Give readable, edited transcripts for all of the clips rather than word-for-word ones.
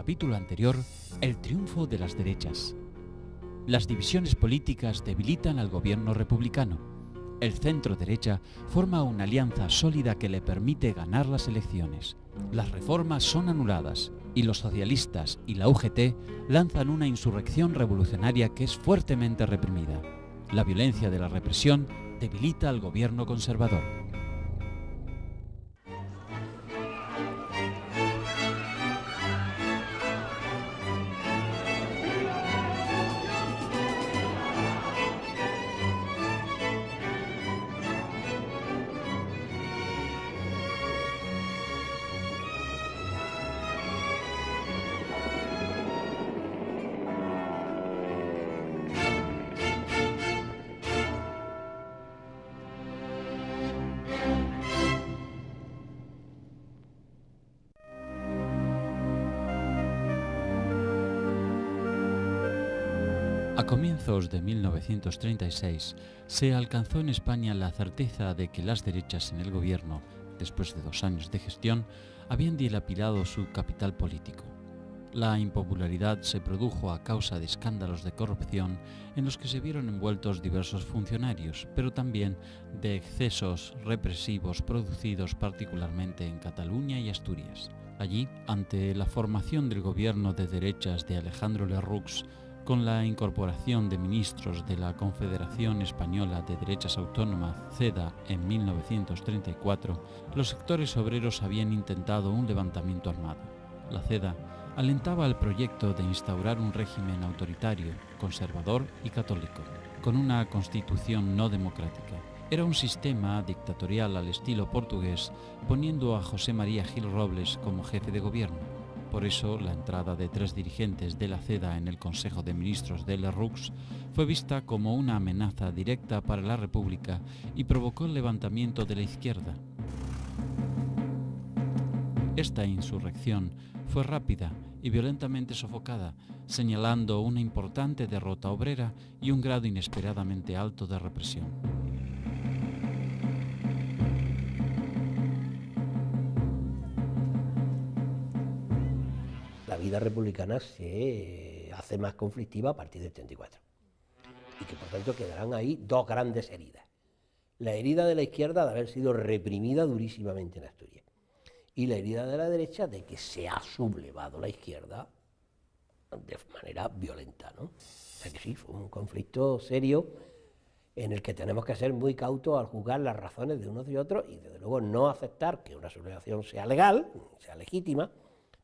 capítulo anterior, el triunfo de las derechas. Las divisiones políticas debilitan al gobierno republicano. El centro-derecha forma una alianza sólida que le permite ganar las elecciones. Las reformas son anuladas y los socialistas y la UGT lanzan una insurrección revolucionaria que es fuertemente reprimida. La violencia de la represión debilita al gobierno conservador. A comienzos de 1936 se alcanzó en España la certeza de que las derechas en el gobierno, después de 2 años de gestión, habían dilapidado su capital político. La impopularidad se produjo a causa de escándalos de corrupción en los que se vieron envueltos diversos funcionarios, pero también de excesos represivos producidos particularmente en Cataluña y Asturias. Allí, ante la formación del gobierno de derechas de Alejandro Lerroux, con la incorporación de ministros de la Confederación Española de Derechas Autónomas, CEDA, en 1934, los sectores obreros habían intentado un levantamiento armado. La CEDA alentaba el proyecto de instaurar un régimen autoritario, conservador y católico, con una constitución no democrática. Era un sistema dictatorial al estilo portugués, poniendo a José María Gil Robles como jefe de gobierno. Por eso, la entrada de 3 dirigentes de la CEDA en el Consejo de Ministros de Lerroux fue vista como una amenaza directa para la República y provocó el levantamiento de la izquierda. Esta insurrección fue rápida y violentamente sofocada, señalando una importante derrota obrera y un grado inesperadamente alto de represión. La vida republicana se hace más conflictiva a partir del 34 y que por tanto quedarán ahí 2 grandes heridas. La herida de la izquierda de haber sido reprimida durísimamente en Asturias y la herida de la derecha de que se ha sublevado la izquierda de manera violenta, ¿no? O sea que sí, fue un conflicto serio en el que tenemos que ser muy cautos al juzgar las razones de unos y otros y desde luego no aceptar que una sublevación sea legal, sea legítima,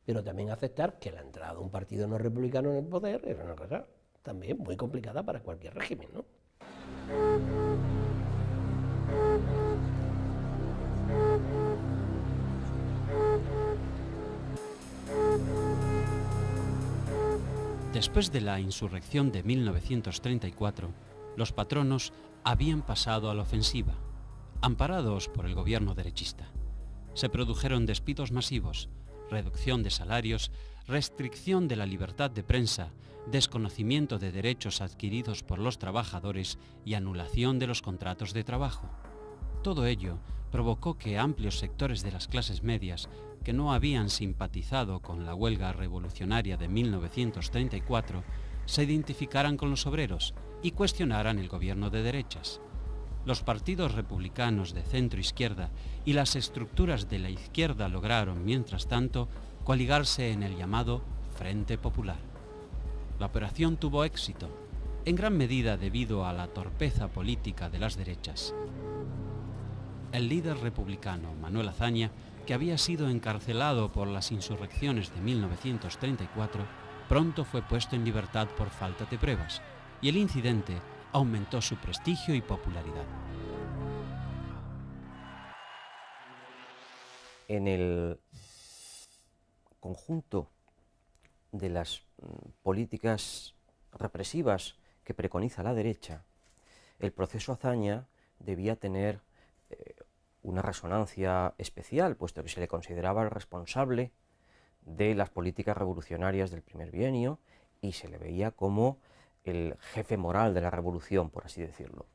pero también aceptar que la entrada de un partido no republicano en el poder es una cosa también muy complicada para cualquier régimen, ¿no? Después de la insurrección de 1934, los patronos habían pasado a la ofensiva, amparados por el gobierno derechista. Se produjeron despidos masivos, reducción de salarios, restricción de la libertad de prensa, desconocimiento de derechos adquiridos por los trabajadores y anulación de los contratos de trabajo. Todo ello provocó que amplios sectores de las clases medias, que no habían simpatizado con la huelga revolucionaria de 1934, se identificaran con los obreros y cuestionaran el gobierno de derechas. Los partidos republicanos de centro-izquierda y las estructuras de la izquierda lograron, mientras tanto, coaligarse en el llamado Frente Popular. La operación tuvo éxito, en gran medida debido a la torpeza política de las derechas. El líder republicano, Manuel Azaña, que había sido encarcelado por las insurrecciones de 1934, pronto fue puesto en libertad por falta de pruebas, y el incidente aumentó su prestigio y popularidad. En el conjunto de las políticas represivas que preconiza la derecha, el proceso Azaña debía tener una resonancia especial, puesto que se le consideraba el responsable de las políticas revolucionarias del primer bienio y se le veía como el jefe moral de la revolución, por así decirlo.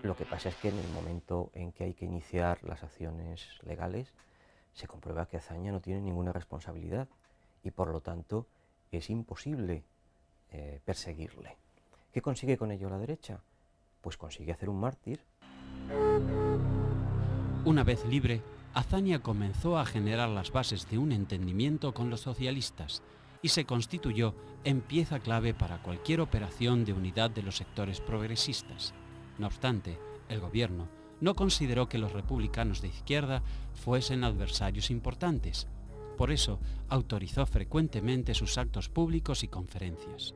Lo que pasa es que en el momento en que hay que iniciar las acciones legales, se comprueba que Azaña no tiene ninguna responsabilidad y por lo tanto es imposible perseguirle. ¿Qué consigue con ello la derecha? Pues consigue hacer un mártir. Una vez libre, Azaña comenzó a generar las bases de un entendimiento con los socialistas y se constituyó en pieza clave para cualquier operación de unidad de los sectores progresistas. No obstante, el gobierno no consideró que los republicanos de izquierda fuesen adversarios importantes. Por eso, autorizó frecuentemente sus actos públicos y conferencias.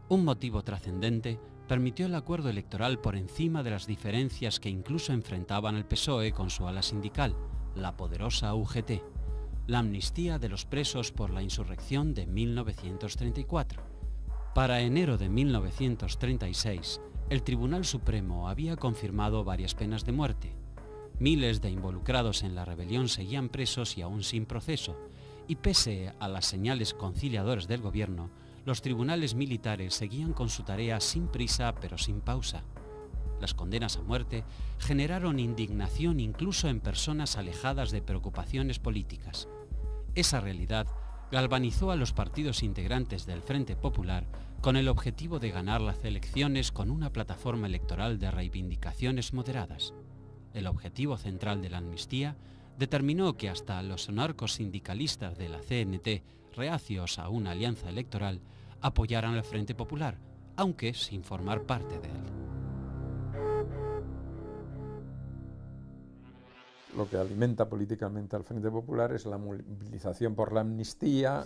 Un motivo trascendente permitió el acuerdo electoral por encima de las diferencias que incluso enfrentaban al PSOE con su ala sindical, la poderosa UGT, la amnistía de los presos por la insurrección de 1934. Para enero de 1936, el Tribunal Supremo había confirmado varias penas de muerte. Miles de involucrados en la rebelión seguían presos y aún sin proceso, y pese a las señales conciliadoras del gobierno, los tribunales militares seguían con su tarea sin prisa pero sin pausa. Las condenas a muerte generaron indignación incluso en personas alejadas de preocupaciones políticas. Esa realidad galvanizó a los partidos integrantes del Frente Popular con el objetivo de ganar las elecciones con una plataforma electoral de reivindicaciones moderadas. El objetivo central de la amnistía determinó que hasta los anarcosindicalistas de la CNT, reacios a una alianza electoral, apoyaran al Frente Popular, aunque sin formar parte de él. Lo que alimenta políticamente al Frente Popular es la movilización por la amnistía,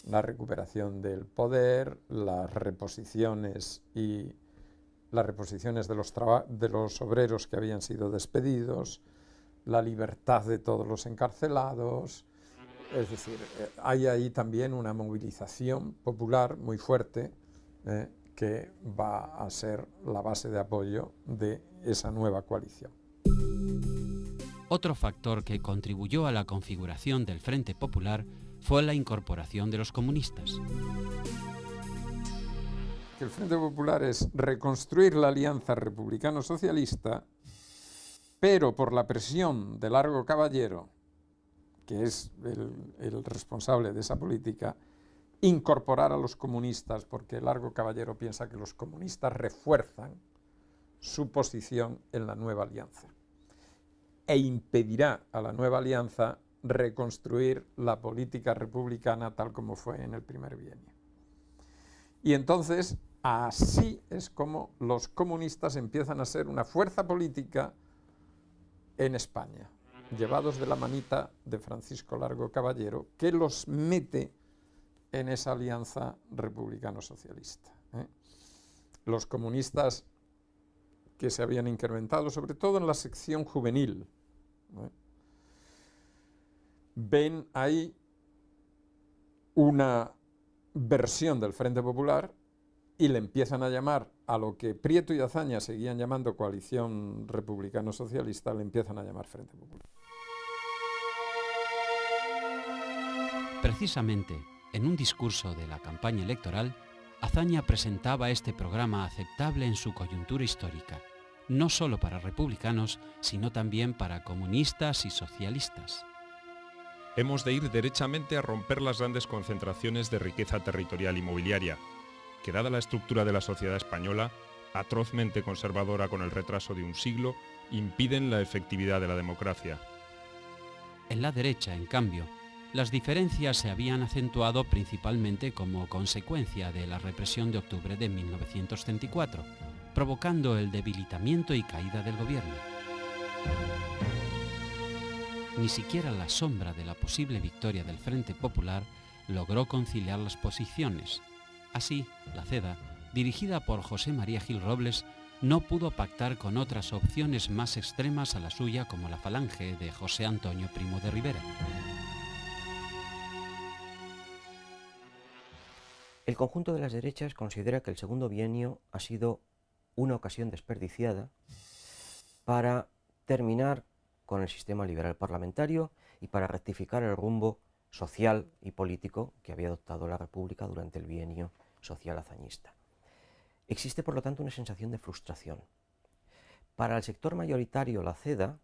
la recuperación del poder, las reposiciones de los obreros que habían sido despedidos, la libertad de todos los encarcelados. Es decir, hay ahí también una movilización popular muy fuerte que va a ser la base de apoyo de esa nueva coalición. Otro factor que contribuyó a la configuración del Frente Popular fue la incorporación de los comunistas. El Frente Popular es reconstruir la alianza republicano-socialista, pero por la presión de Largo Caballero, que es el responsable de esa política, incorporar a los comunistas, porque Largo Caballero piensa que los comunistas refuerzan su posición en la nueva alianza e impedirá a la nueva alianza reconstruir la política republicana tal como fue en el primer bienio. Y entonces, así es como los comunistas empiezan a ser una fuerza política en España, llevados de la manita de Francisco Largo Caballero, que los mete en esa alianza republicano-socialista. Los comunistas que se habían incrementado, sobre todo en la sección juvenil, ven ahí una versión del Frente Popular y le empiezan a llamar a lo que Prieto y Azaña seguían llamando coalición republicano-socialista, le empiezan a llamar Frente Popular. Precisamente, en un discurso de la campaña electoral, Azaña presentaba este programa aceptable en su coyuntura histórica, no solo para republicanos, sino también para comunistas y socialistas. Hemos de ir derechamente a romper las grandes concentraciones de riqueza territorial inmobiliaria, que dada la estructura de la sociedad española, atrozmente conservadora con el retraso de un siglo, impiden la efectividad de la democracia. En la derecha, en cambio, las diferencias se habían acentuado principalmente como consecuencia de la represión de octubre de 1934, provocando el debilitamiento y caída del gobierno. Ni siquiera la sombra de la posible victoria del Frente Popular logró conciliar las posiciones. Así, la CEDA, dirigida por José María Gil Robles, no pudo pactar con otras opciones más extremas a la suya, como la Falange de José Antonio Primo de Rivera. El conjunto de las derechas considera que el segundo bienio ha sido una ocasión desperdiciada para terminar con el sistema liberal parlamentario y para rectificar el rumbo social y político que había adoptado la República durante el bienio social azañista. Existe, por lo tanto, una sensación de frustración. Para el sector mayoritario, la CEDA,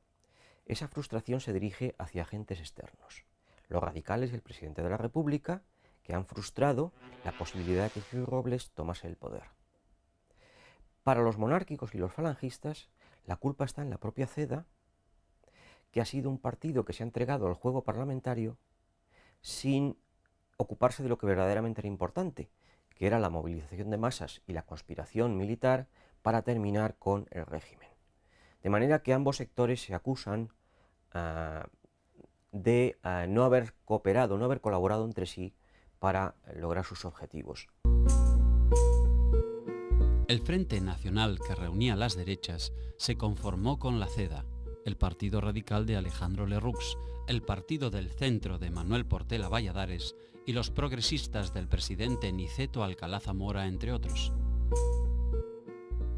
esa frustración se dirige hacia agentes externos, los radicales y el presidente de la República, que han frustrado la posibilidad de que Gil Robles tomase el poder. Para los monárquicos y los falangistas, la culpa está en la propia CEDA, que ha sido un partido que se ha entregado al juego parlamentario sin ocuparse de lo que verdaderamente era importante, que era la movilización de masas y la conspiración militar para terminar con el régimen. De manera que ambos sectores se acusan de no haber cooperado, no haber colaborado entre sí para lograr sus objetivos. El Frente Nacional, que reunía a las derechas, se conformó con la CEDA, el Partido Radical de Alejandro Lerroux, el Partido del Centro de Manuel Portela Valladares y los progresistas del presidente Niceto Alcalá Zamora, entre otros.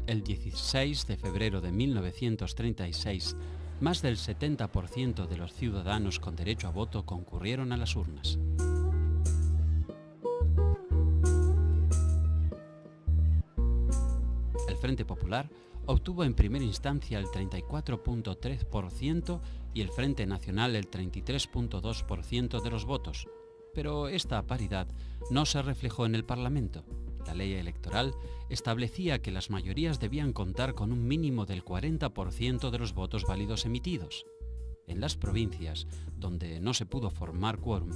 El 16 de febrero de 1936, más del 70% de los ciudadanos con derecho a voto concurrieron a las urnas. El Frente Popular obtuvo en primera instancia el 34.3% y el Frente Nacional el 33.2% de los votos, pero esta paridad no se reflejó en el Parlamento. La ley electoral establecía que las mayorías debían contar con un mínimo del 40% de los votos válidos emitidos. En las provincias, donde no se pudo formar quórum,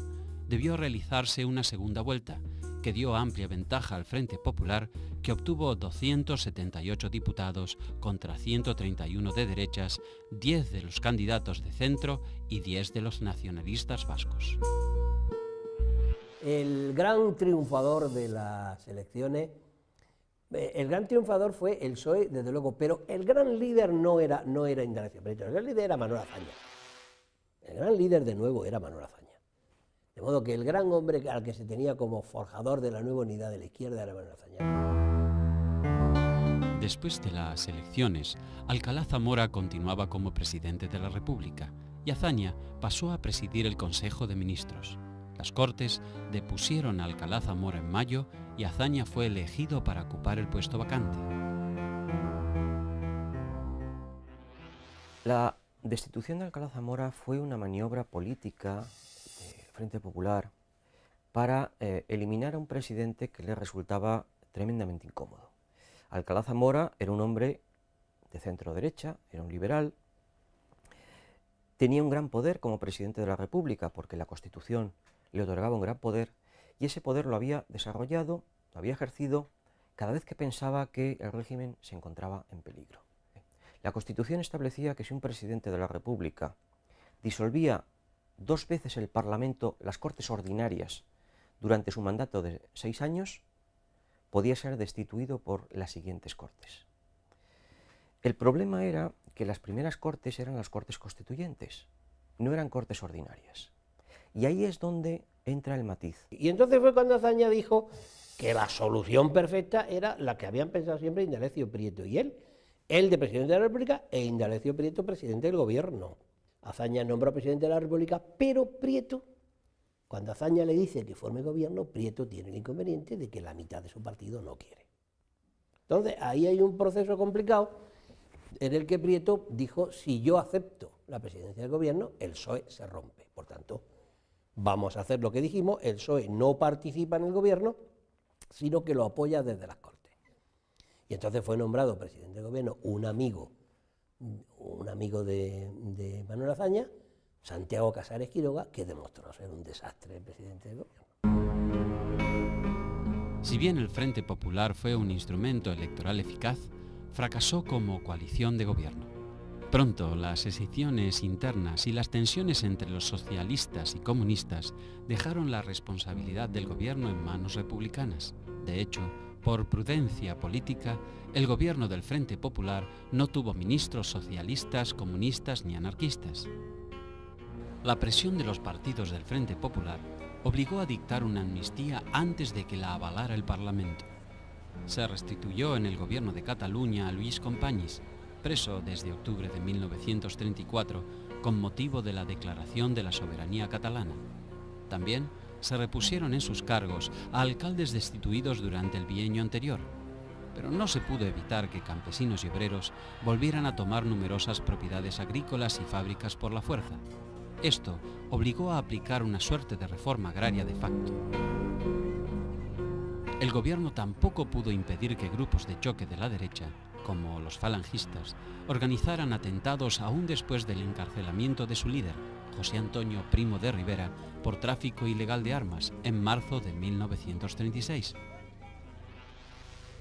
debió realizarse una segunda vuelta, que dio amplia ventaja al Frente Popular, que obtuvo 278 diputados contra 131 de derechas, 10 de los candidatos de centro y 10 de los nacionalistas vascos. El gran triunfador de las elecciones, el gran triunfador fue el PSOE, desde luego, pero el gran líder no era Indalecio Prieto, el gran líder era Manuel Azaña. El gran líder, de nuevo, era Manuel Azaña. De modo que el gran hombre al que se tenía como forjador de la nueva unidad de la izquierda era Manuel Azaña. Después de las elecciones, Alcalá Zamora continuaba como presidente de la República y Azaña pasó a presidir el Consejo de Ministros. Las Cortes depusieron a Alcalá Zamora en mayo y Azaña fue elegido para ocupar el puesto vacante. La destitución de Alcalá Zamora fue una maniobra política del Frente Popular para eliminar a un presidente que le resultaba tremendamente incómodo. Alcalá Zamora era un hombre de centro-derecha, era un liberal, tenía un gran poder como presidente de la República porque la Constitución le otorgaba un gran poder y ese poder lo había desarrollado, lo había ejercido cada vez que pensaba que el régimen se encontraba en peligro. La Constitución establecía que si un presidente de la República disolvía 2 veces el Parlamento, las Cortes ordinarias, durante su mandato de 6 años, podía ser destituido por las siguientes Cortes. El problema era que las primeras Cortes eran las Cortes Constituyentes, no eran Cortes ordinarias. Y ahí es donde entra el matiz. Y entonces fue cuando Azaña dijo que la solución perfecta era la que habían pensado siempre Indalecio Prieto y él de presidente de la República e Indalecio Prieto presidente del gobierno. Azaña nombró presidente de la República, pero Prieto, cuando Azaña le dice que forme gobierno, Prieto tiene el inconveniente de que la mitad de su partido no quiere. Entonces ahí hay un proceso complicado en el que Prieto dijo, si yo acepto la presidencia del gobierno, el PSOE se rompe. Por tanto, vamos a hacer lo que dijimos, el PSOE no participa en el gobierno, sino que lo apoya desde las Cortes. Y entonces fue nombrado presidente del gobierno un amigo de Manuel Azaña, Santiago Casares Quiroga, que demostró ser un desastre el presidente del gobierno. Si bien el Frente Popular fue un instrumento electoral eficaz, fracasó como coalición de gobierno. Pronto, las escisiones internas y las tensiones entre los socialistas y comunistas dejaron la responsabilidad del gobierno en manos republicanas. De hecho, por prudencia política, el gobierno del Frente Popular no tuvo ministros socialistas, comunistas ni anarquistas. La presión de los partidos del Frente Popular obligó a dictar una amnistía antes de que la avalara el Parlamento. Se restituyó en el gobierno de Cataluña a Lluís Companys, preso desde octubre de 1934 con motivo de la declaración de la soberanía catalana. También se repusieron en sus cargos a alcaldes destituidos durante el bienio anterior, pero no se pudo evitar que campesinos y obreros volvieran a tomar numerosas propiedades agrícolas y fábricas por la fuerza. Esto obligó a aplicar una suerte de reforma agraria de facto. El gobierno tampoco pudo impedir que grupos de choque de la derecha, como los falangistas, organizaran atentados aún después del encarcelamiento de su líder, José Antonio Primo de Rivera, por tráfico ilegal de armas en marzo de 1936.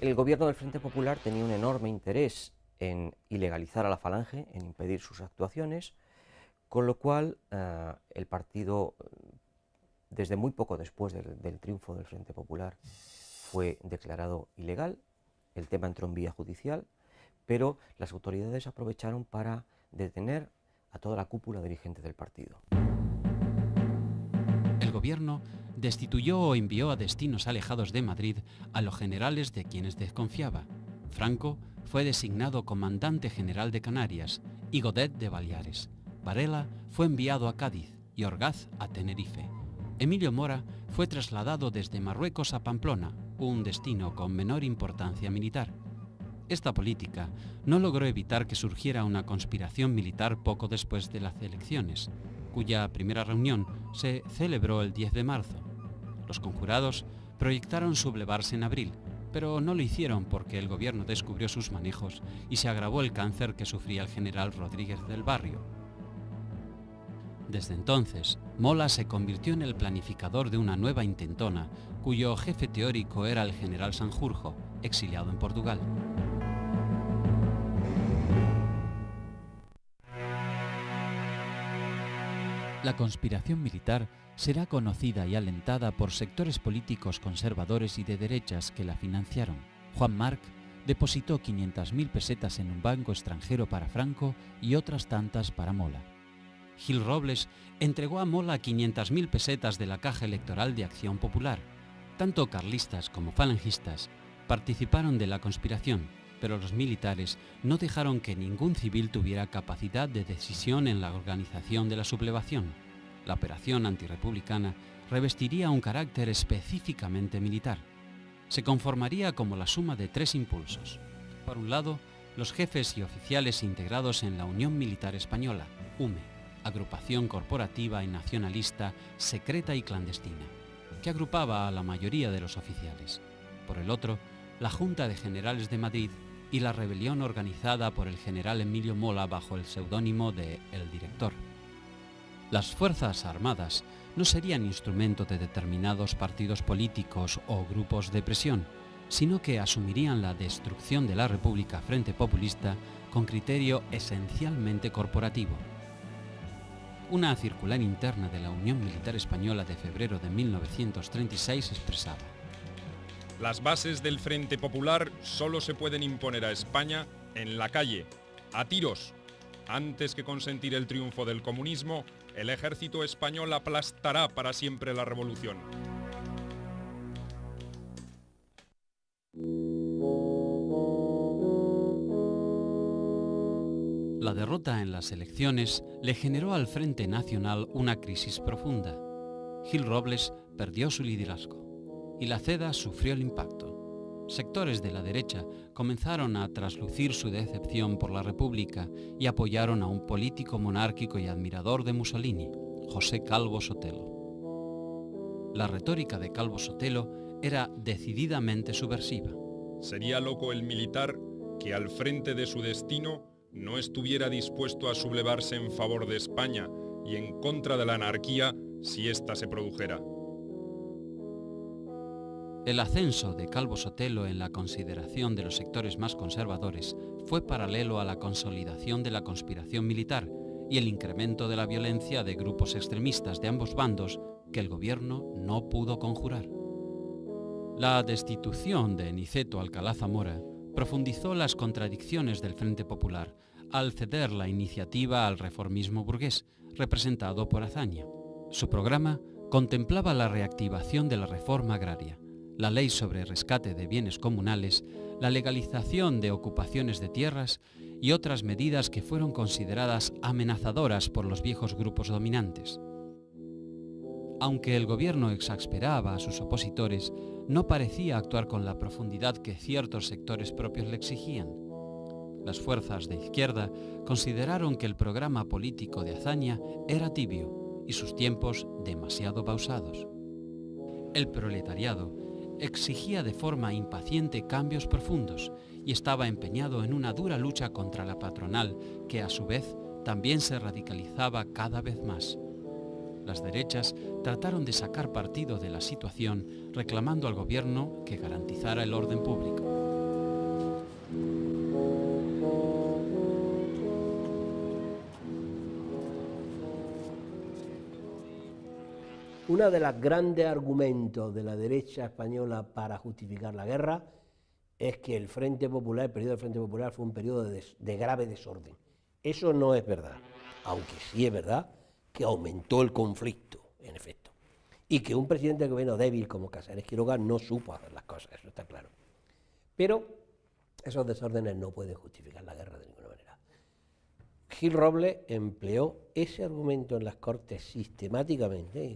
El gobierno del Frente Popular tenía un enorme interés en ilegalizar a la Falange, en impedir sus actuaciones, con lo cual el partido, desde muy poco después del triunfo del Frente Popular, fue declarado ilegal. El tema entró en vía judicial, pero las autoridades aprovecharon para detener a toda la cúpula dirigente del partido. El gobierno destituyó o envió a destinos alejados de Madrid a los generales de quienes desconfiaba. Franco fue designado comandante general de Canarias y Godet de Baleares. Varela fue enviado a Cádiz y Orgaz a Tenerife. Emilio Mora fue trasladado desde Marruecos a Pamplona, un destino con menor importancia militar. Esta política no logró evitar que surgiera una conspiración militar poco después de las elecciones, cuya primera reunión se celebró el 10 de marzo. Los conjurados proyectaron sublevarse en abril, pero no lo hicieron porque el gobierno descubrió sus manejos y se agravó el cáncer que sufría el general Rodríguez del Barrio. Desde entonces, Mola se convirtió en el planificador de una nueva intentona, cuyo jefe teórico era el general Sanjurjo, exiliado en Portugal. La conspiración militar será conocida y alentada por sectores políticos conservadores y de derechas que la financiaron. Juan Marc depositó 500.000 pesetas en un banco extranjero para Franco y otras tantas para Mola. Gil Robles entregó a Mola 500.000 pesetas de la Caja Electoral de Acción Popular. Tanto carlistas como falangistas participaron de la conspiración, pero los militares no dejaron que ningún civil tuviera capacidad de decisión en la organización de la sublevación. La operación antirrepublicana revestiría un carácter específicamente militar. Se conformaría como la suma de tres impulsos. Por un lado, los jefes y oficiales integrados en la Unión Militar Española, UME, agrupación corporativa y nacionalista secreta y clandestina, que agrupaba a la mayoría de los oficiales. Por el otro, la Junta de Generales de Madrid y la rebelión organizada por el general Emilio Mola bajo el seudónimo de El Director. Las Fuerzas Armadas no serían instrumento de determinados partidos políticos o grupos de presión, sino que asumirían la destrucción de la República Frente Populista con criterio esencialmente corporativo. Una circular interna de la Unión Militar Española de febrero de 1936 expresaba: las bases del Frente Popular solo se pueden imponer a España en la calle, a tiros. Antes que consentir el triunfo del comunismo, el ejército español aplastará para siempre la revolución. La derrota en las elecciones le generó al Frente Nacional una crisis profunda. Gil Robles perdió su liderazgo y la CEDA sufrió el impacto. Sectores de la derecha comenzaron a traslucir su decepción por la República y apoyaron a un político monárquico y admirador de Mussolini, José Calvo Sotelo. La retórica de Calvo Sotelo era decididamente subversiva. Sería loco el militar que al frente de su destino no estuviera dispuesto a sublevarse en favor de España y en contra de la anarquía si ésta se produjera. El ascenso de Calvo Sotelo en la consideración de los sectores más conservadores fue paralelo a la consolidación de la conspiración militar y el incremento de la violencia de grupos extremistas de ambos bandos que el gobierno no pudo conjurar. La destitución de Niceto Alcalá Zamora profundizó las contradicciones del Frente Popular al ceder la iniciativa al reformismo burgués, representado por Azaña. Su programa contemplaba la reactivación de la reforma agraria, la ley sobre rescate de bienes comunales, la legalización de ocupaciones de tierras y otras medidas que fueron consideradas amenazadoras por los viejos grupos dominantes. Aunque el gobierno exasperaba a sus opositores, no parecía actuar con la profundidad que ciertos sectores propios le exigían. Las fuerzas de izquierda consideraron que el programa político de Azaña era tibio y sus tiempos demasiado pausados. El proletariado exigía de forma impaciente cambios profundos y estaba empeñado en una dura lucha contra la patronal, que a su vez también se radicalizaba cada vez más. Las derechas trataron de sacar partido de la situación, reclamando al gobierno que garantizara el orden público. Uno de los grandes argumentos de la derecha española para justificar la guerra es que el Frente Popular, el periodo del Frente Popular, fue un periodo de grave desorden. Eso no es verdad, aunque sí es verdad que aumentó el conflicto, en efecto, y que un presidente de gobierno débil como Casares Quiroga no supo hacer las cosas, eso está claro. Pero esos desórdenes no pueden justificar la guerra de ninguna manera. Gil Robles empleó ese argumento en las Cortes sistemáticamente, y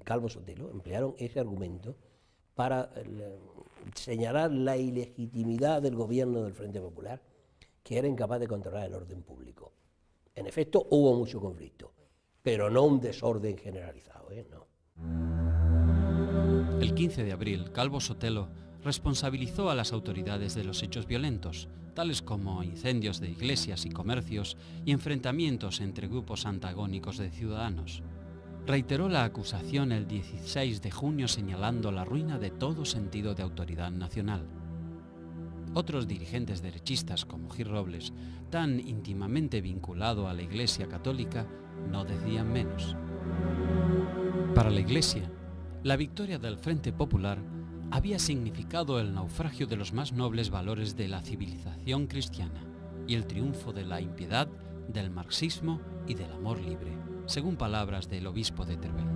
Calvo Sotelo emplearon ese argumento para señalar la ilegitimidad del gobierno del Frente Popular, que era incapaz de controlar el orden público. En efecto, hubo mucho conflicto, pero no un desorden generalizado, no. El 15 de abril, Calvo Sotelo responsabilizó a las autoridades de los hechos violentos, tales como incendios de iglesias y comercios y enfrentamientos entre grupos antagónicos de ciudadanos. Reiteró la acusación el 16 de junio señalando la ruina de todo sentido de autoridad nacional. Otros dirigentes derechistas como Gil Robles, tan íntimamente vinculado a la Iglesia católica, no decían menos. Para la Iglesia, la victoria del Frente Popular había significado el naufragio de los más nobles valores de la civilización cristiana y el triunfo de la impiedad, del marxismo y del amor libre, según palabras del obispo de Teruel.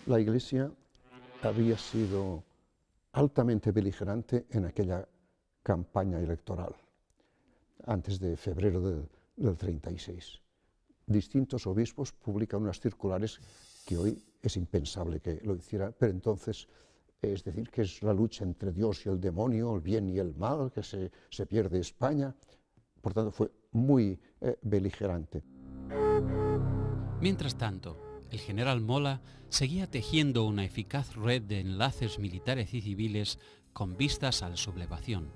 La Iglesia había sido altamente beligerante en aquella campaña electoral, antes de febrero del 36. Distintos obispos publican unas circulares que hoy es impensable que lo hiciera, pero entonces, es decir, que es la lucha entre Dios y el demonio, el bien y el mal, que se pierde España. Por tanto, fue muy beligerante. Mientras tanto, el general Mola seguía tejiendo una eficaz red de enlaces militares y civiles con vistas a la sublevación.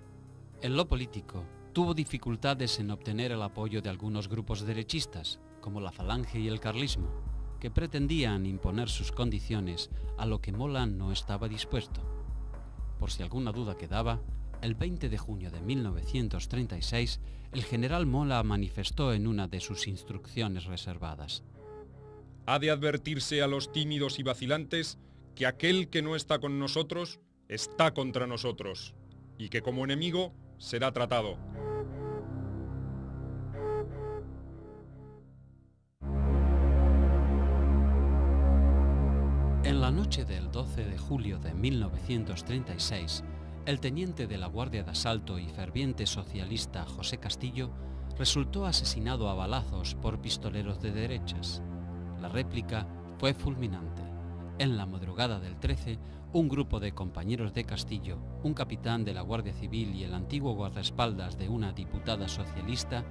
En lo político, tuvo dificultades en obtener el apoyo de algunos grupos derechistas, como la Falange y el Carlismo, que pretendían imponer sus condiciones a lo que Mola no estaba dispuesto. Por si alguna duda quedaba, el 20 de junio de 1936, el general Mola manifestó en una de sus instrucciones reservadas: ha de advertirse a los tímidos y vacilantes que aquel que no está con nosotros está contra nosotros, y que como enemigo será tratado. En la noche del 12 de julio de 1936, el teniente de la Guardia de Asalto y ferviente socialista José Castillo resultó asesinado a balazos por pistoleros de derechas. La réplica fue fulminante. En la madrugada del 13, un grupo de compañeros de Castillo, un capitán de la Guardia Civil y el antiguo guardaespaldas de una diputada socialista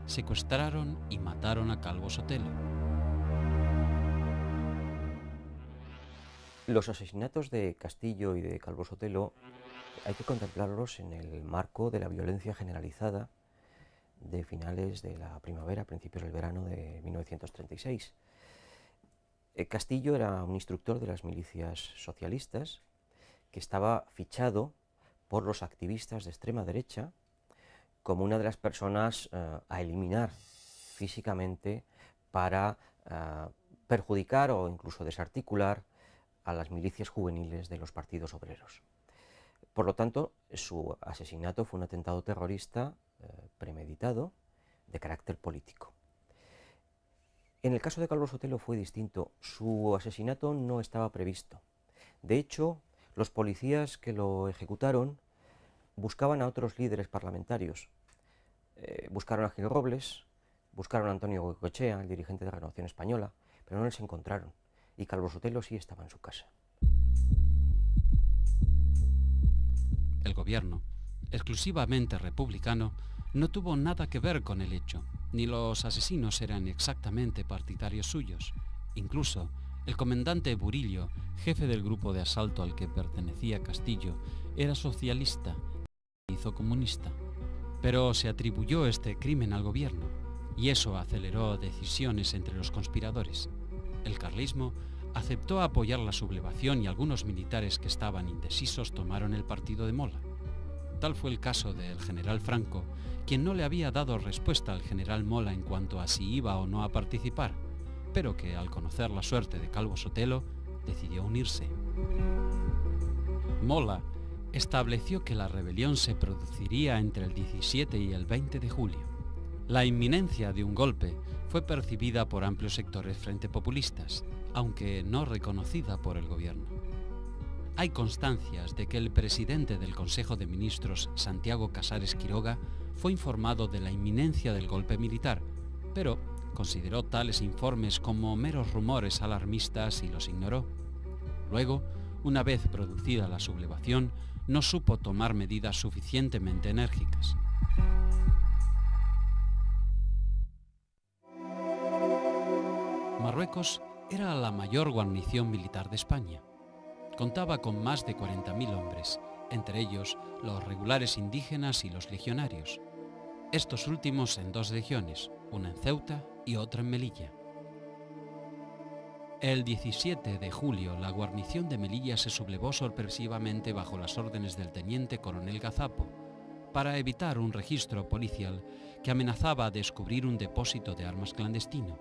secuestraron y mataron a Calvo Sotelo. Los asesinatos de Castillo y de Calvo Sotelo hay que contemplarlos en el marco de la violencia generalizada de finales de la primavera, principios del verano de 1936. Castillo era un instructor de las milicias socialistas que estaba fichado por los activistas de extrema derecha como una de las personas a eliminar físicamente para perjudicar o incluso desarticular a las milicias juveniles de los partidos obreros. Por lo tanto, su asesinato fue un atentado terrorista premeditado de carácter político. En el caso de Calvo Sotelo fue distinto. Su asesinato no estaba previsto. De hecho, los policías que lo ejecutaron buscaban a otros líderes parlamentarios. Buscaron a Gil Robles, buscaron a Antonio Goicoechea, el dirigente de Renovación Española, pero no les encontraron. Y Calvo Sotelo sí estaba en su casa. El gobierno, exclusivamente republicano, no tuvo nada que ver con el hecho, ni los asesinos eran exactamente partidarios suyos, Incluso, el comandante Burillo, jefe del grupo de asalto al que pertenecía Castillo, era socialista y hizo comunista. Pero se atribuyó este crimen al gobierno, y eso aceleró decisiones entre los conspiradores. El carlismo aceptó apoyar la sublevación y algunos militares que estaban indecisos tomaron el partido de Mola. Tal fue el caso del general Franco, quien no le había dado respuesta al general Mola en cuanto a si iba o no a participar, pero que al conocer la suerte de Calvo Sotelo, decidió unirse. Mola estableció que la rebelión se produciría entre el 17 y el 20 de julio. La inminencia de un golpe fue percibida por amplios sectores frente populistas, aunque no reconocida por el gobierno. Hay constancias de que el presidente del Consejo de Ministros, Santiago Casares Quiroga, fue informado de la inminencia del golpe militar, pero consideró tales informes como meros rumores alarmistas y los ignoró. Luego, una vez producida la sublevación, no supo tomar medidas suficientemente enérgicas. Marruecos era la mayor guarnición militar de España. Contaba con más de 40.000 hombres, entre ellos los regulares indígenas y los legionarios. Estos últimos en 2 legiones, una en Ceuta y otra en Melilla. El 17 de julio, la guarnición de Melilla se sublevó sorpresivamente bajo las órdenes del teniente coronel Gazapo, para evitar un registro policial que amenazaba descubrir un depósito de armas clandestino.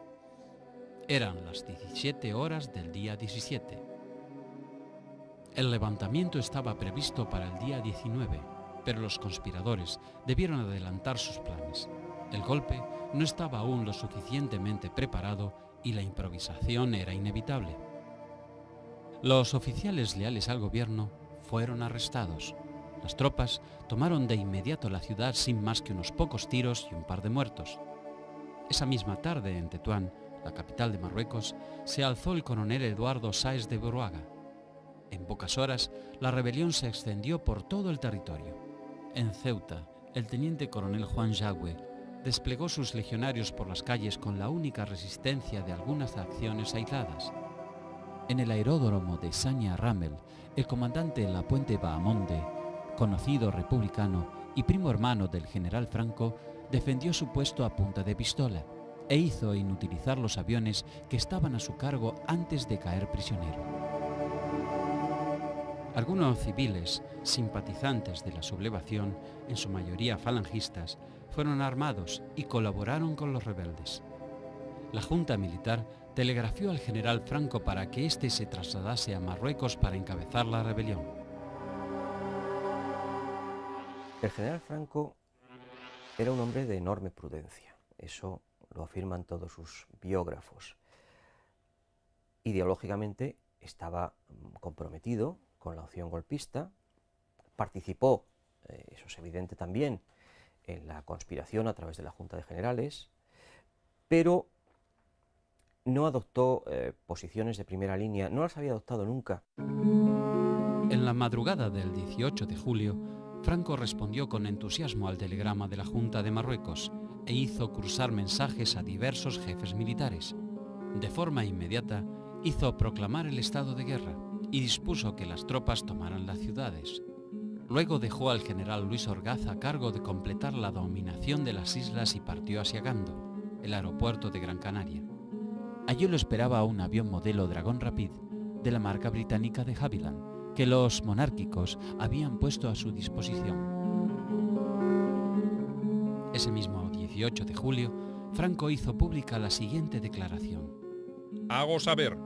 Eran las 17 horas del día 17. El levantamiento estaba previsto para el día 19, pero los conspiradores debieron adelantar sus planes. El golpe no estaba aún lo suficientemente preparado y la improvisación era inevitable. Los oficiales leales al gobierno fueron arrestados. Las tropas tomaron de inmediato la ciudad sin más que unos pocos tiros y un par de muertos. Esa misma tarde, en Tetuán, la capital de Marruecos, se alzó el coronel Eduardo Sáez de Buruaga. En pocas horas, la rebelión se extendió por todo el territorio. En Ceuta, el teniente coronel Juan Yagüe desplegó sus legionarios por las calles con la única resistencia de algunas acciones aisladas. En el aeródromo de Sanya Ramel, el comandante Lapuente Bahamonde, conocido republicano y primo hermano del general Franco, defendió su puesto a punta de pistola e hizo inutilizar los aviones que estaban a su cargo antes de caer prisionero. Algunos civiles, simpatizantes de la sublevación, en su mayoría falangistas, fueron armados y colaboraron con los rebeldes. La Junta Militar telegrafió al general Franco para que éste se trasladase a Marruecos para encabezar la rebelión. El general Franco era un hombre de enorme prudencia, eso lo afirman todos sus biógrafos. Ideológicamente estaba comprometido con la opción golpista, participó, eso es evidente también, en la conspiración a través de la Junta de Generales, pero no adoptó posiciones de primera línea, no las había adoptado nunca. En la madrugada del 18 de julio, Franco respondió con entusiasmo al telegrama de la Junta de Marruecos e hizo cruzar mensajes a diversos jefes militares. De forma inmediata, hizo proclamar el estado de guerra y dispuso que las tropas tomaran las ciudades. Luego dejó al general Luis Orgaz a cargo de completar la dominación de las islas y partió hacia Gando, el aeropuerto de Gran Canaria. Allí lo esperaba un avión modelo Dragon Rapid de la marca británica de Havilland, que los monárquicos habían puesto a su disposición. Ese mismo 18 de julio, Franco hizo pública la siguiente declaración. Hago saber,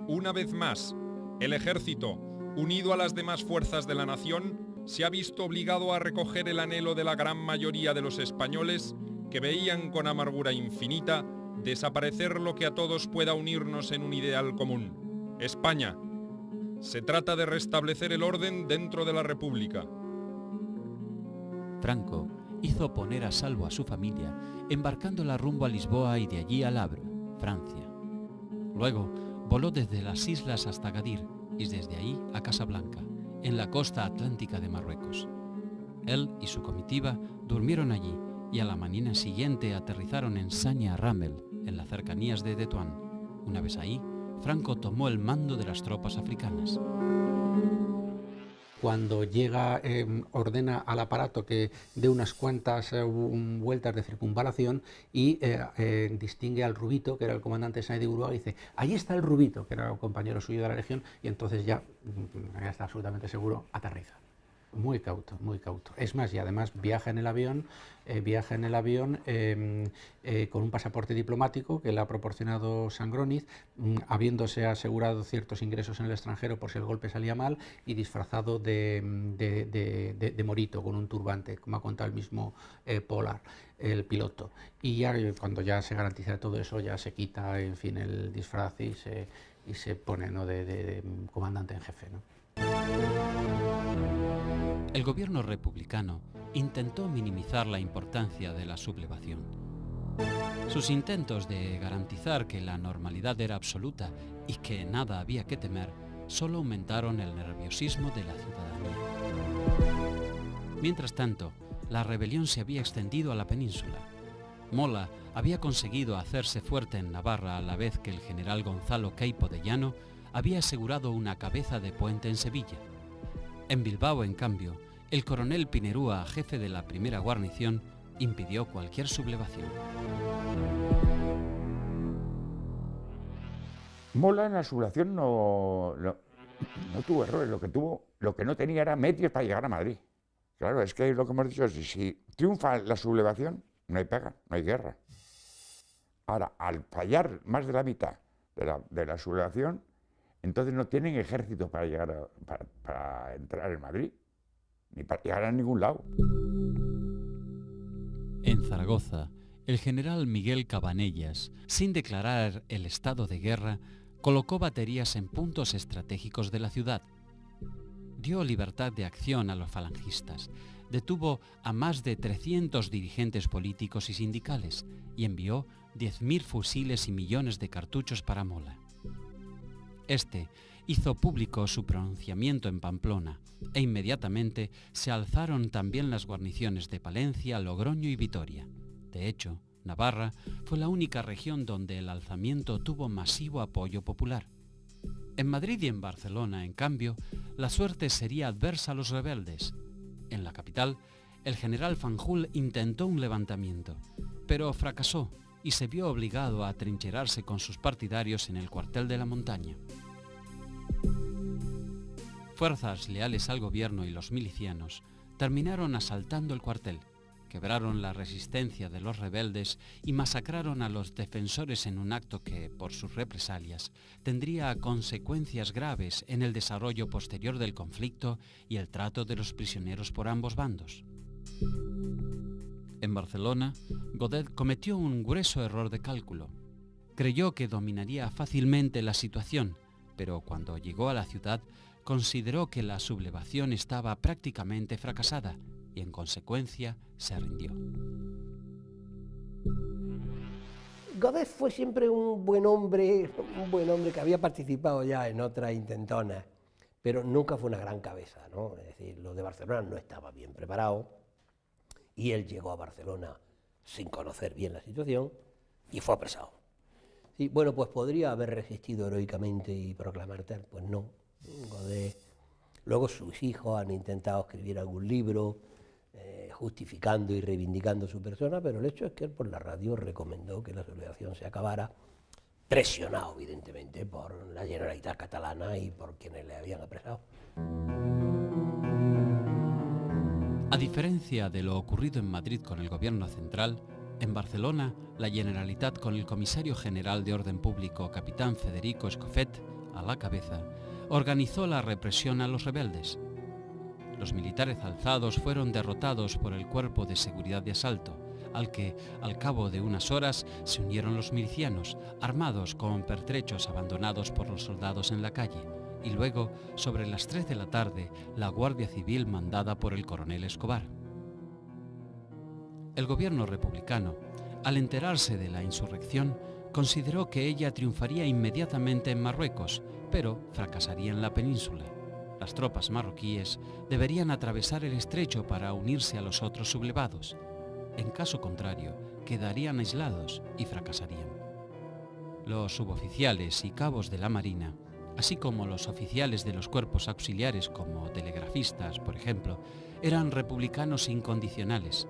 una vez más, el ejército, unido a las demás fuerzas de la nación, se ha visto obligado a recoger el anhelo de la gran mayoría de los españoles que veían con amargura infinita desaparecer lo que a todos pueda unirnos en un ideal común. España. Se trata de restablecer el orden dentro de la República. Franco hizo poner a salvo a su familia, embarcándola rumbo a Lisboa y de allí al Havre, Francia. Luego voló desde las islas hasta Gadir y desde ahí a Casablanca, en la costa atlántica de Marruecos. Él y su comitiva durmieron allí y a la mañana siguiente aterrizaron en Sanya Ramel, en las cercanías de Tetuán. Una vez ahí, Franco tomó el mando de las tropas africanas. Cuando llega, ordena al aparato que dé unas cuantas vueltas de circunvalación y distingue al Rubito, que era el comandante de Uruguay, y dice: ahí está el Rubito, que era un compañero suyo de la Legión, y entonces ya está absolutamente seguro, aterriza. Muy cauto, muy cauto. Es más, y además viaja en el avión con un pasaporte diplomático que le ha proporcionado Sangroniz, habiéndose asegurado ciertos ingresos en el extranjero por si el golpe salía mal, y disfrazado de morito, con un turbante, como ha contado el mismo Pollard, el piloto. Y ya cuando ya se garantiza todo eso, ya se quita, en fin, el disfraz y se pone, ¿no?, de comandante en jefe, ¿no? El gobierno republicano intentó minimizar la importancia de la sublevación. Sus intentos de garantizar que la normalidad era absoluta y que nada había que temer solo aumentaron el nerviosismo de la ciudadanía. Mientras tanto, la rebelión se había extendido a la península. Mola había conseguido hacerse fuerte en Navarra a la vez que el general Gonzalo Queipo de Llano había asegurado una cabeza de puente en Sevilla. En Bilbao, en cambio, el coronel Pinerúa, jefe de la primera guarnición, impidió cualquier sublevación. Mola en la sublevación no tuvo errores, lo que no tenía era medios para llegar a Madrid. Claro, es que lo que hemos dicho es: si triunfa la sublevación, no hay pega, no hay guerra. Ahora, al fallar más de la mitad de la sublevación, entonces no tienen ejército para llegar para entrar en Madrid, ni para llegar a ningún lado. En Zaragoza, el general Miguel Cabanellas, sin declarar el estado de guerra, colocó baterías en puntos estratégicos de la ciudad. Dio libertad de acción a los falangistas, detuvo a más de 300 dirigentes políticos y sindicales y envió 10.000 fusiles y millones de cartuchos para Mola. Este hizo público su pronunciamiento en Pamplona e inmediatamente se alzaron también las guarniciones de Palencia, Logroño y Vitoria. De hecho, Navarra fue la única región donde el alzamiento tuvo masivo apoyo popular. En Madrid y en Barcelona, en cambio, la suerte sería adversa a los rebeldes. En la capital, el general Fanjul intentó un levantamiento, pero fracasó y se vio obligado a atrincherarse con sus partidarios en el cuartel de la Montaña. Fuerzas leales al gobierno y los milicianos terminaron asaltando el cuartel, quebraron la resistencia de los rebeldes y masacraron a los defensores en un acto que, por sus represalias, tendría consecuencias graves en el desarrollo posterior del conflicto y el trato de los prisioneros por ambos bandos. En Barcelona, Godet cometió un grueso error de cálculo. Creyó que dominaría fácilmente la situación, pero cuando llegó a la ciudad consideró que la sublevación estaba prácticamente fracasada y en consecuencia se rindió. Godet fue siempre un buen hombre que había participado ya en otras intentonas, pero nunca fue una gran cabeza, ¿no? Es decir, los de Barcelona no estaban bien preparados y él llegó a Barcelona sin conocer bien la situación y fue apresado. Sí, bueno, pues podría haber resistido heroicamente y proclamar tal, pues no. Godet. Luego sus hijos han intentado escribir algún libro justificando y reivindicando su persona, pero el hecho es que él por la radio recomendó que la sublevación se acabara, presionado evidentemente por la Generalitat catalana y por quienes le habían apresado. A diferencia de lo ocurrido en Madrid con el gobierno central, en Barcelona, la Generalitat, con el comisario general de Orden Público, capitán Federico Escofet, a la cabeza, organizó la represión a los rebeldes. Los militares alzados fueron derrotados por el Cuerpo de Seguridad de Asalto, al que, al cabo de unas horas, se unieron los milicianos, armados con pertrechos abandonados por los soldados en la calle, y luego, sobre las 3 de la tarde, la Guardia Civil mandada por el coronel Escobar. El gobierno republicano, al enterarse de la insurrección, consideró que ella triunfaría inmediatamente en Marruecos, pero fracasaría en la península. Las tropas marroquíes deberían atravesar el estrecho para unirse a los otros sublevados. En caso contrario, quedarían aislados y fracasarían. Los suboficiales y cabos de la Marina, así como los oficiales de los cuerpos auxiliares como telegrafistas, por ejemplo, eran republicanos incondicionales.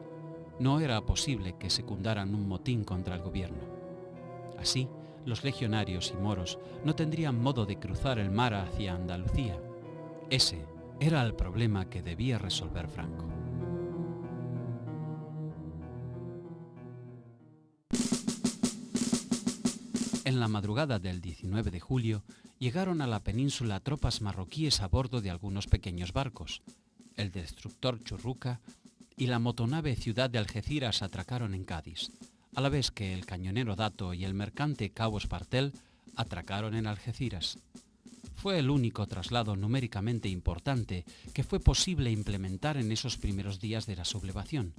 No era posible que secundaran un motín contra el gobierno. Así, los legionarios y moros no tendrían modo de cruzar el mar hacia Andalucía. Ese era el problema que debía resolver Franco. En la madrugada del 19 de julio llegaron a la península tropas marroquíes a bordo de algunos pequeños barcos. El destructor Churruca y la motonave Ciudad de Algeciras atracaron en Cádiz, a la vez que el cañonero Dato y el mercante Cabo Espartel atracaron en Algeciras. Fue el único traslado numéricamente importante que fue posible implementar en esos primeros días de la sublevación.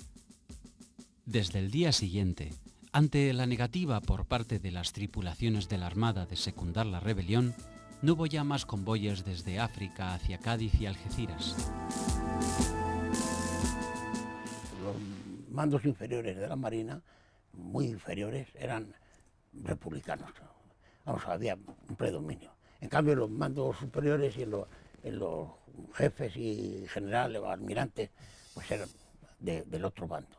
Desde el día siguiente, ante la negativa por parte de las tripulaciones de la Armada de secundar la rebelión, no hubo ya más convoyes desde África hacia Cádiz y Algeciras. Los mandos inferiores de la Marina, muy inferiores, eran republicanos. Vamos, había un predominio. En cambio, los mandos superiores y en los jefes y generales o almirantes, pues eran del otro bando.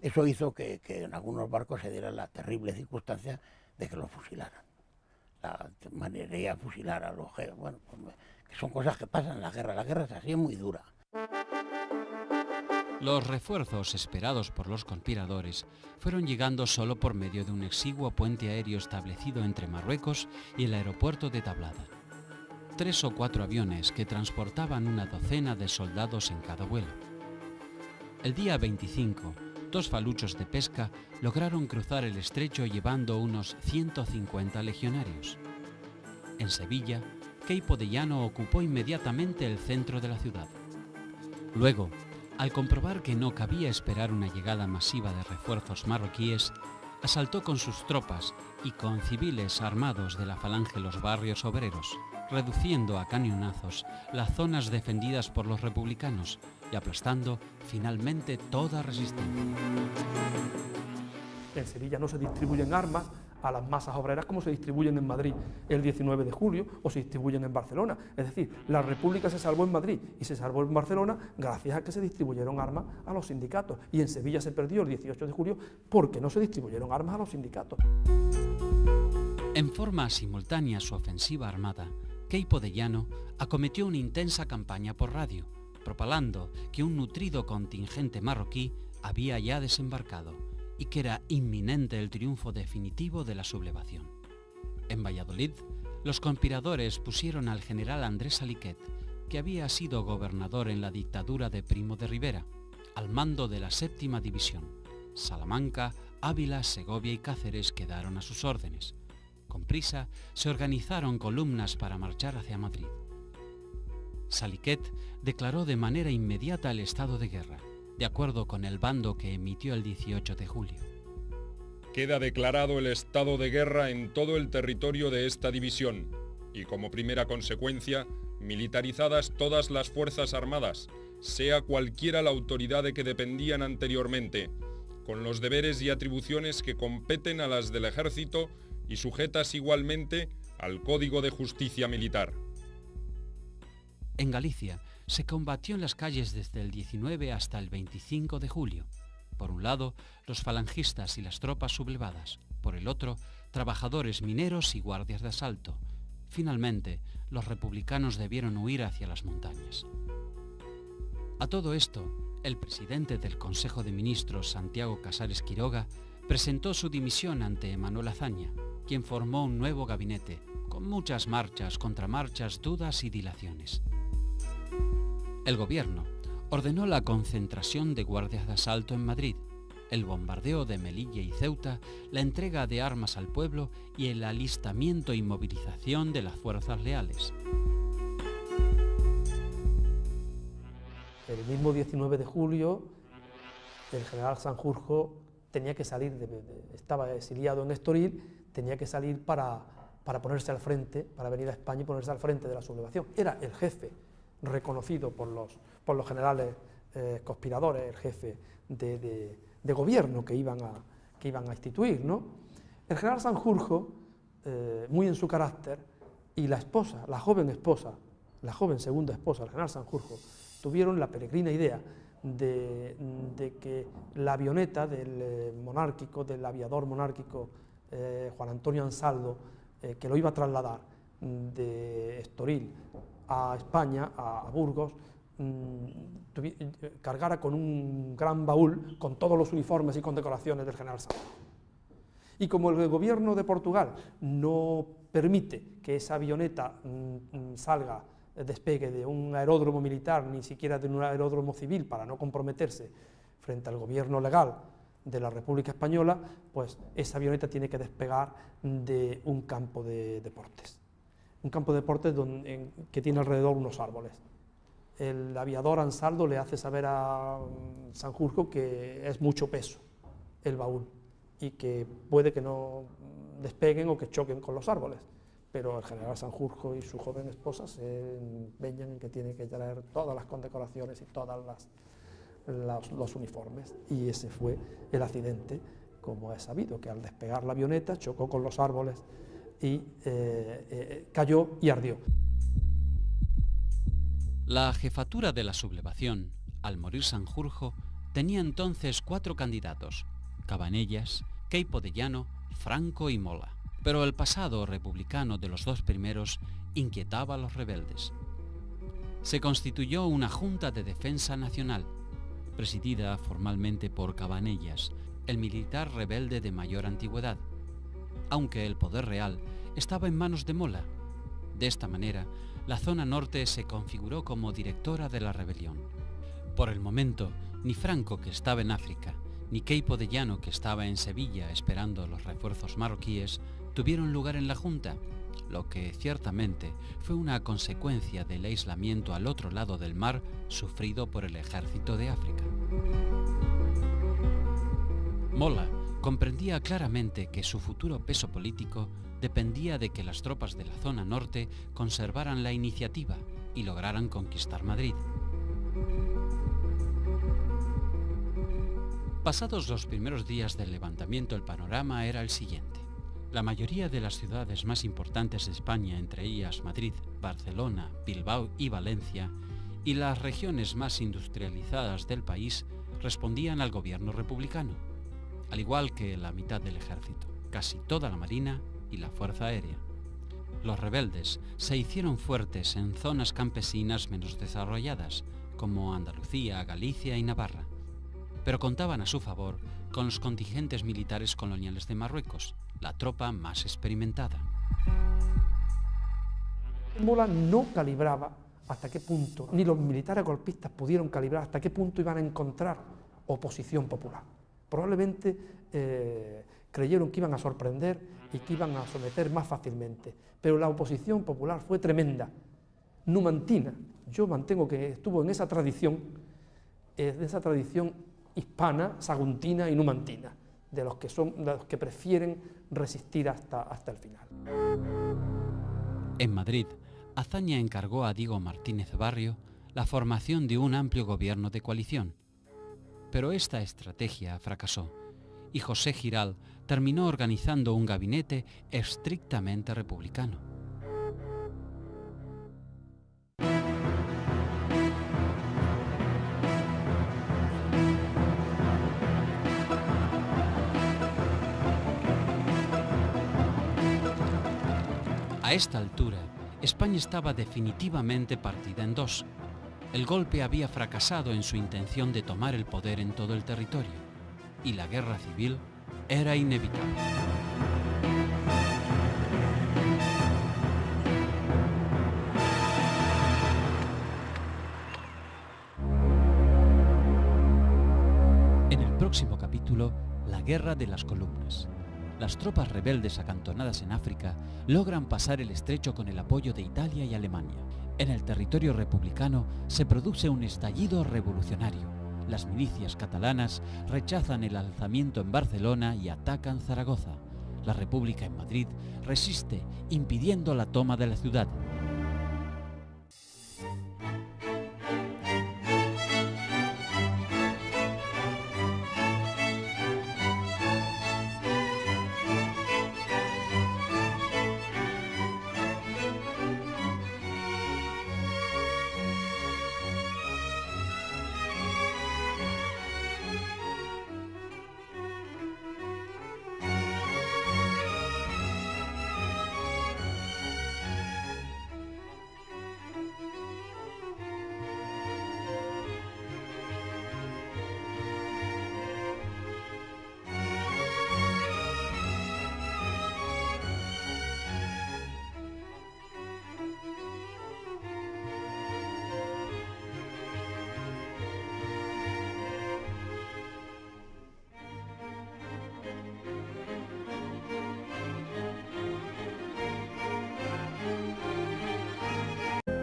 Eso hizo que en algunos barcos se diera la terrible circunstancia de que los fusilaran. La manera de fusilar a los jefes, bueno, pues, que son cosas que pasan en la guerra. La guerra es así, es muy dura. Los refuerzos esperados por los conspiradores fueron llegando solo por medio de un exiguo puente aéreo establecido entre Marruecos y el aeropuerto de Tablada. 3 o 4 aviones que transportaban una docena de soldados en cada vuelo. El día 25, 2 faluchos de pesca lograron cruzar el estrecho llevando unos 150 legionarios. En Sevilla, Queipo de Llano ocupó inmediatamente el centro de la ciudad. Luego, al comprobar que no cabía esperar una llegada masiva de refuerzos marroquíes, asaltó con sus tropas y con civiles armados de la falange los barrios obreros, reduciendo a cañonazos las zonas defendidas por los republicanos y aplastando finalmente toda resistencia. En Sevilla no se distribuyen armas a las masas obreras como se distribuyen en Madrid el 19 de julio o se distribuyen en Barcelona. Es decir, la República se salvó en Madrid y se salvó en Barcelona gracias a que se distribuyeron armas a los sindicatos. Y en Sevilla se perdió el 18 de julio porque no se distribuyeron armas a los sindicatos. En forma simultánea a su ofensiva armada, Queipo de Llano acometió una intensa campaña por radio, propalando que un nutrido contingente marroquí había ya desembarcado y que era inminente el triunfo definitivo de la sublevación. En Valladolid, los conspiradores pusieron al general Andrés Saliquet, que había sido gobernador en la dictadura de Primo de Rivera, al mando de la 7ª División. Salamanca, Ávila, Segovia y Cáceres quedaron a sus órdenes. Con prisa, se organizaron columnas para marchar hacia Madrid. Saliquet declaró de manera inmediata el estado de guerra, de acuerdo con el bando que emitió el 18 de julio. Queda declarado el estado de guerra en todo el territorio de esta división y como primera consecuencia, militarizadas todas las fuerzas armadas, sea cualquiera la autoridad de que dependían anteriormente, con los deberes y atribuciones que competen a las del ejército y sujetas igualmente al Código de Justicia Militar. En Galicia se combatió en las calles desde el 19 hasta el 25 de julio. Por un lado, los falangistas y las tropas sublevadas. Por el otro, trabajadores mineros y guardias de asalto. Finalmente, los republicanos debieron huir hacia las montañas. A todo esto, el presidente del Consejo de Ministros, Santiago Casares Quiroga, presentó su dimisión ante Manuel Azaña, quien formó un nuevo gabinete, con muchas marchas, contramarchas, dudas y dilaciones. El gobierno ordenó la concentración de guardias de asalto en Madrid, el bombardeo de Melilla y Ceuta, la entrega de armas al pueblo y el alistamiento y movilización de las fuerzas leales. El mismo 19 de julio, el general Sanjurjo tenía que salir, estaba exiliado en Estoril, tenía que salir para ponerse al frente, para venir a España y ponerse al frente de la sublevación. Era el jefe reconocido por los generales conspiradores, el jefe de gobierno que iban a instituir, ¿no? El general Sanjurjo muy en su carácter, y la esposa, la joven segunda esposa, el general Sanjurjo, tuvieron la peregrina idea de que la avioneta del aviador monárquico Juan Antonio Ansaldo, que lo iba a trasladar de Estoril a España, a Burgos, cargara con un gran baúl con todos los uniformes y condecoraciones del general Sanjurjo. Y como el gobierno de Portugal no permite que esa avioneta despegue de un aeródromo militar, ni siquiera de un aeródromo civil, para no comprometerse frente al gobierno legal de la República Española, pues esa avioneta tiene que despegar de un campo de deportes. Un campo de deportes que tiene alrededor unos árboles. El aviador Ansaldo le hace saber a Sanjurjo que es mucho peso el baúl y que puede que no despeguen o que choquen con los árboles. Pero el general Sanjurjo y su joven esposa se empeñan en que tiene que traer todas las condecoraciones y todos los uniformes. Y ese fue el accidente, como es sabido, que al despegar la avioneta chocó con los árboles y cayó y ardió. La jefatura de la sublevación, al morir Sanjurjo, tenía entonces 4 candidatos: Cabanellas, Queipo de Llano, Franco y Mola. Pero el pasado republicano de los 2 primeros inquietaba a los rebeldes. Se constituyó una Junta de Defensa Nacional, presidida formalmente por Cabanellas, el militar rebelde de mayor antigüedad, aunque el poder real estaba en manos de Mola. De esta manera, la zona norte se configuró como directora de la rebelión. Por el momento, ni Franco, que estaba en África, ni Queipo de Llano, que estaba en Sevilla esperando los refuerzos marroquíes, tuvieron lugar en la Junta, lo que ciertamente fue una consecuencia del aislamiento al otro lado del mar sufrido por el ejército de África. Mola comprendía claramente que su futuro peso político dependía de que las tropas de la zona norte conservaran la iniciativa y lograran conquistar Madrid. Pasados los primeros días del levantamiento, el panorama era el siguiente. La mayoría de las ciudades más importantes de España, entre ellas Madrid, Barcelona, Bilbao y Valencia, y las regiones más industrializadas del país, respondían al gobierno republicano, al igual que la mitad del ejército, casi toda la marina y la fuerza aérea. Los rebeldes se hicieron fuertes en zonas campesinas menos desarrolladas, como Andalucía, Galicia y Navarra, pero contaban a su favor con los contingentes militares coloniales de Marruecos, la tropa más experimentada. Mola no calibraba hasta qué punto, ni los militares golpistas pudieron calibrar hasta qué punto iban a encontrar oposición popular. Probablemente creyeron que iban a sorprender y que iban a someter más fácilmente, pero la oposición popular fue tremenda, numantina. Yo mantengo que estuvo en esa tradición hispana, saguntina y numantina, de los que prefieren resistir hasta el final. En Madrid, Azaña encargó a Diego Martínez Barrio la formación de un amplio gobierno de coalición. Pero esta estrategia fracasó y José Giral terminó organizando un gabinete estrictamente republicano. A esta altura, España estaba definitivamente partida en 2. El golpe había fracasado en su intención de tomar el poder en todo el territorio, y la guerra civil era inevitable. En el próximo capítulo, la Guerra de las Columnas. Las tropas rebeldes acantonadas en África logran pasar el estrecho con el apoyo de Italia y Alemania. En el territorio republicano se produce un estallido revolucionario. Las milicias catalanas rechazan el alzamiento en Barcelona y atacan Zaragoza. La República en Madrid resiste, impidiendo la toma de la ciudad.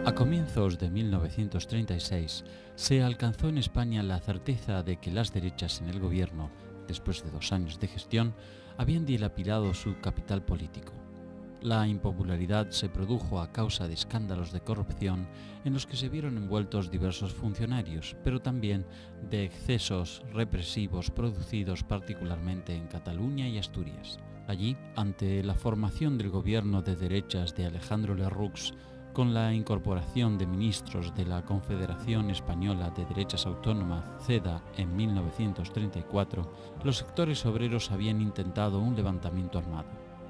A comienzos de 1936 se alcanzó en España la certeza de que las derechas en el gobierno, después de 2 años de gestión, habían dilapidado su capital político. La impopularidad se produjo a causa de escándalos de corrupción en los que se vieron envueltos diversos funcionarios, pero también de excesos represivos producidos particularmente en Cataluña y Asturias. Allí, ante la formación del gobierno de derechas de Alejandro Lerroux, con la incorporación de ministros de la Confederación Española de Derechas Autónomas, CEDA, en 1934, los sectores obreros habían intentado un levantamiento armado.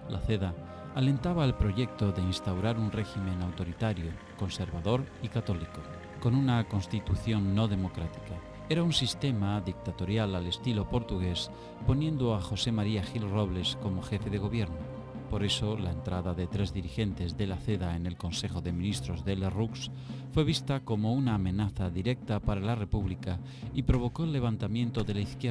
La CEDA alentaba el proyecto de instaurar un régimen autoritario, conservador y católico, con una constitución no democrática. Era un sistema dictatorial al estilo portugués, poniendo a José María Gil Robles como jefe de gobierno. Por eso, la entrada de 3 dirigentes de la CEDA en el Consejo de Ministros de Lerroux fue vista como una amenaza directa para la República y provocó el levantamiento de la izquierda.